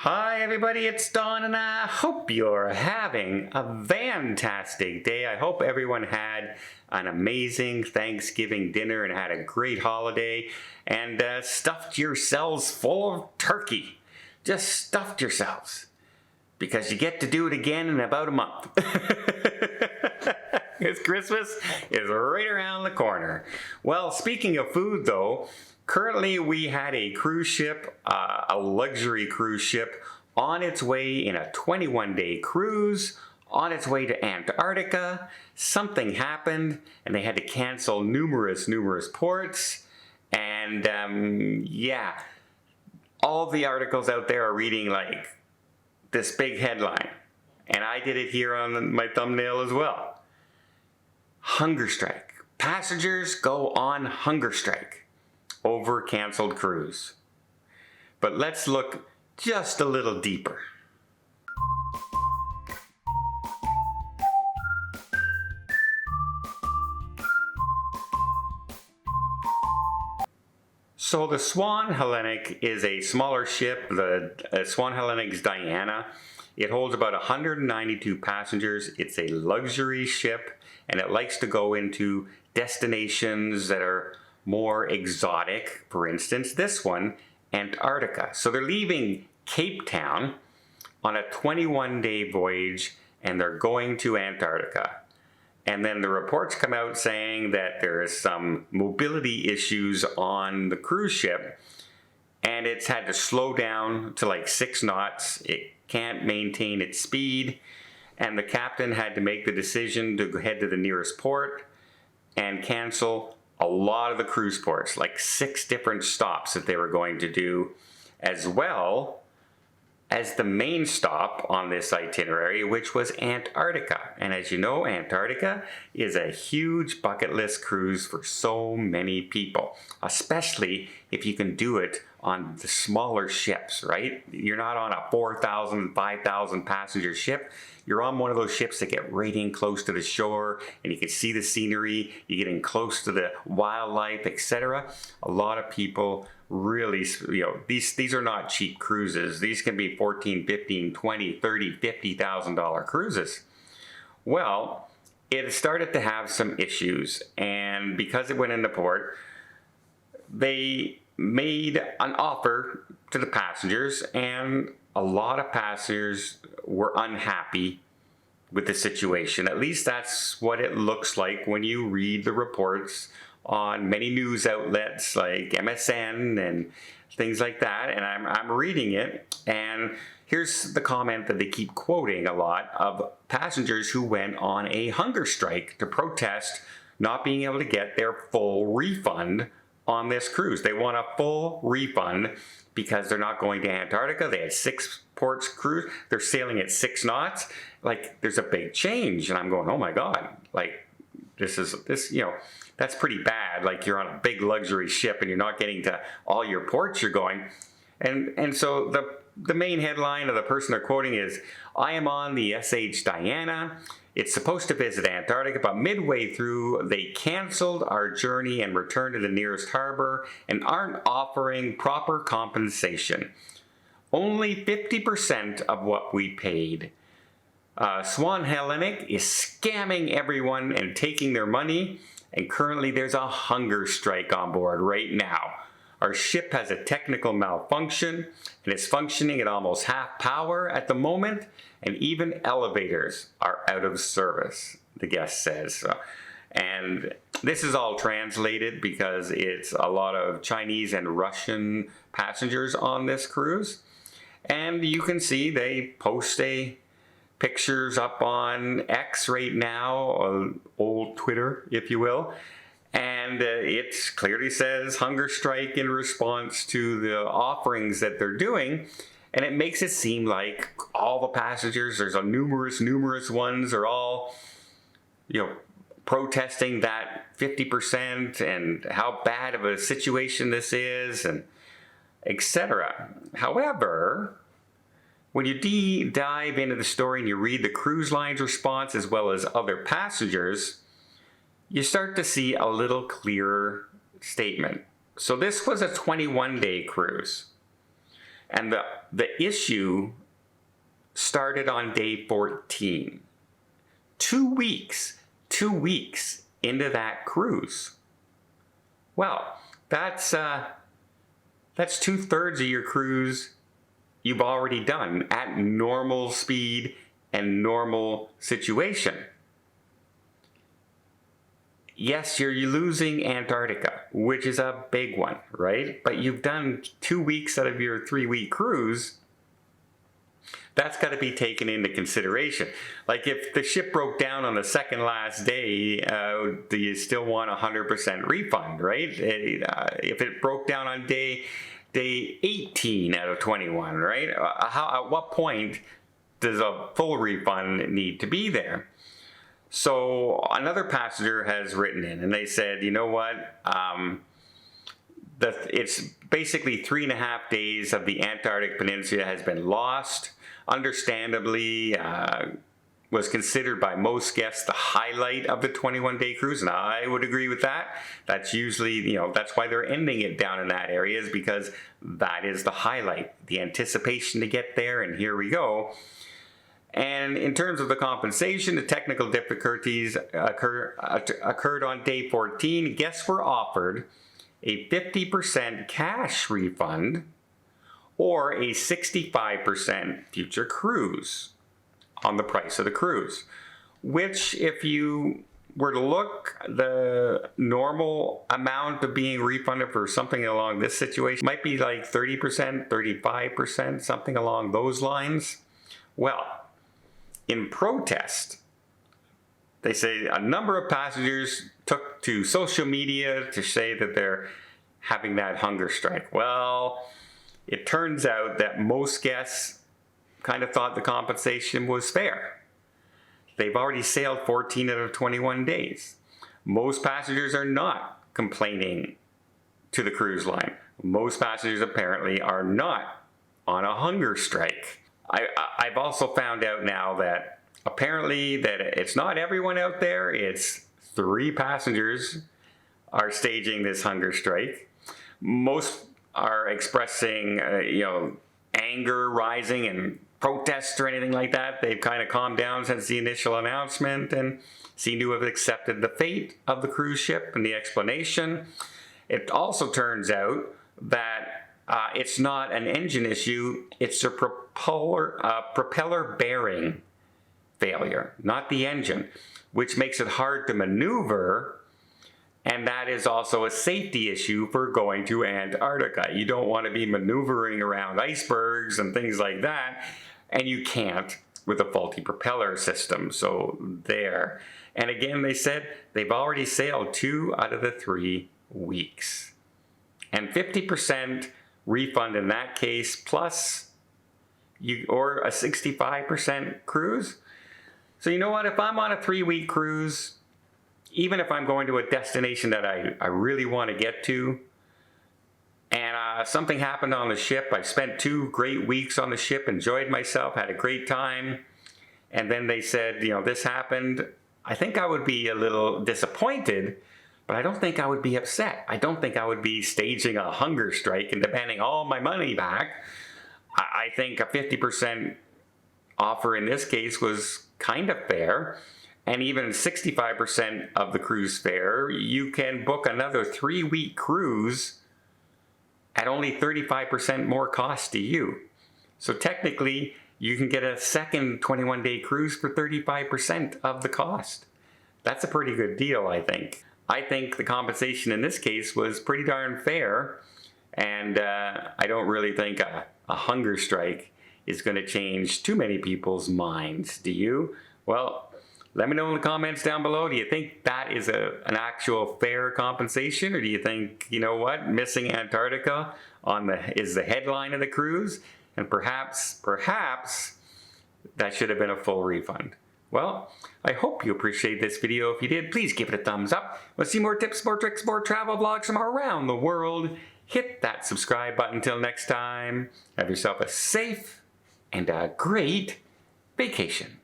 Hi everybody, it's Don and I hope you're having a fantastic day. I hope everyone had an amazing Thanksgiving dinner and had a great holiday and stuffed yourselves full of turkey. Just stuffed yourselves because you get to do it again in about a month. Because Christmas is right around the corner. Well, speaking of food though, currently we had a cruise ship, a luxury cruise ship, on its way in a 21-day cruise, on its way to Antarctica. Something happened and they had to cancel numerous ports. And yeah, all the articles out there are reading like this big headline. And I did it here on my thumbnail as well. Hunger strike. Passengers go on hunger strike over canceled cruise. But let's look just a little deeper. So the Swan Hellenic is a smaller ship. The Swan Hellenic's Diana. It holds about 192 passengers. It's a luxury ship and it likes to go into destinations that are more exotic. For instance, this one, Antarctica. So they're leaving Cape Town on a 21-day voyage and they're going to Antarctica. And then the reports come out saying that there is some mobility issues on the cruise ship and it's had to slow down to like 6 knots. It can't maintain its speed. And the captain had to make the decision to head to the nearest port and cancel a lot of the cruise ports, like 6 different stops that they were going to do, as well as the main stop on this itinerary, which was Antarctica. And as you know, Antarctica is a huge bucket list cruise for so many people, especially if you can do it on the smaller ships, right? You're not on a 4,000, 5,000 passenger ship. You're on one of those ships that get right in close to the shore and you can see the scenery, you get in close to the wildlife, etc. A lot of people really, these are not cheap cruises. These can be $14,000, $15,000, $20,000, $30,000, $50,000 cruises. Well, it started to have some issues, and because it went into port, they made an offer to the passengers, and a lot of passengers were unhappy with the situation. At least that's what it looks like when you read the reports on many news outlets like MSN and things like that. And I'm reading it, and here's the comment that they keep quoting a lot of passengers who went on a hunger strike to protest not being able to get their full refund on this cruise. They want a full refund because they're not going to Antarctica. They had 6 ports cruise. They're sailing at 6 knots. Like, there's a big change. And I'm going, oh my God, like this, that's pretty bad. Like, you're on a big luxury ship and you're not getting to all your ports you're going. And so the main headline of the person they're quoting is, I am on the SH Diana. It's supposed to visit Antarctica, but midway through, they canceled our journey and returned to the nearest harbor and aren't offering proper compensation. Only 50% of what we paid. Swan Hellenic is scamming everyone and taking their money, and currently there's a hunger strike on board right now. Our ship has a technical malfunction and is functioning at almost half power at the moment, and even elevators are out of service, the guest says. And this is all translated because it's a lot of Chinese and Russian passengers on this cruise. And you can see they post pictures up on X right now, old Twitter, if you will. And it clearly says hunger strike in response to the offerings that they're doing. And it makes it seem like all the passengers, there's a numerous ones, are all, protesting that 50% and how bad of a situation this is, and etc. However, when you dive into the story and you read the cruise line's response as well as other passengers, you start to see a little clearer statement. So this was a 21-day cruise. And the issue started on day 14. 2 weeks into that cruise. Well, that's 2/3 of your cruise you've already done at normal speed and normal situation. Yes, you're losing Antarctica, which is a big one, right? But you've done 2 weeks out of your 3-week cruise. That's got to be taken into consideration. Like if the ship broke down on the second last day, do you still want 100% refund, right? If it broke down on day 18 out of 21, right? At what point does a full refund need to be there? So another passenger has written in and they said, you know what? It's basically 3.5 days of the Antarctic Peninsula has been lost. Understandably, was considered by most guests the highlight of the 21-day cruise, and I would agree with that. That's usually, that's why they're ending it down in that area, is because that is the highlight, the anticipation to get there, and here we go. And in terms of the compensation, the technical difficulties occurred on day 14. Guests were offered a 50% cash refund or a 65% future cruise on the price of the cruise, which if you were to look, the normal amount of being refunded for something along this situation might be like 30%, 35%, something along those lines. Well, in protest, they say a number of passengers took to social media to say that they're having that hunger strike. Well, it turns out that most guests kind of thought the compensation was fair. They've already sailed 14 out of 21 days. Most passengers are not complaining to the cruise line. Most passengers apparently are not on a hunger strike. I've also found out now that apparently that it's not everyone out there. It's 3 passengers are staging this hunger strike. Most are expressing, anger rising and protests or anything like that. They've kind of calmed down since the initial announcement and seem to have accepted the fate of the cruise ship and the explanation. It also turns out that it's not an engine issue, it's a propeller bearing failure, not the engine, which makes it hard to maneuver. And that is also a safety issue for going to Antarctica. You don't want to be maneuvering around icebergs and things like that, and you can't with a faulty propeller system. So there. And again, they said they've already sailed 2 out of the 3 weeks. And 50% refund in that case, plus or a 65% cruise. So you know what? If I'm on a 3-week cruise, even if I'm going to a destination that I really want to get to, and something happened on the ship, I spent 2 great weeks on the ship, enjoyed myself, had a great time, and then they said, this happened, I think I would be a little disappointed, but I don't think I would be upset. I don't think I would be staging a hunger strike and demanding all my money back. I think a 50% offer in this case was kind of fair. And even 65% of the cruise fare, you can book another 3-week cruise at only 35% more cost to you. So technically, you can get a second 21-day cruise for 35% of the cost. That's a pretty good deal, I think. I think the compensation in this case was pretty darn fair, and I don't really think a hunger strike is going to change too many people's minds. Do you? Well, let me know in the comments down below. Do you think that is an actual fair compensation? Or do you think, missing Antarctica is the headline of the cruise? And perhaps that should have been a full refund. Well, I hope you appreciate this video. If you did, please give it a thumbs up. Let's see more tips, more tricks, more travel vlogs from around the world. Hit that subscribe button. Until next time, have yourself a safe and a great vacation.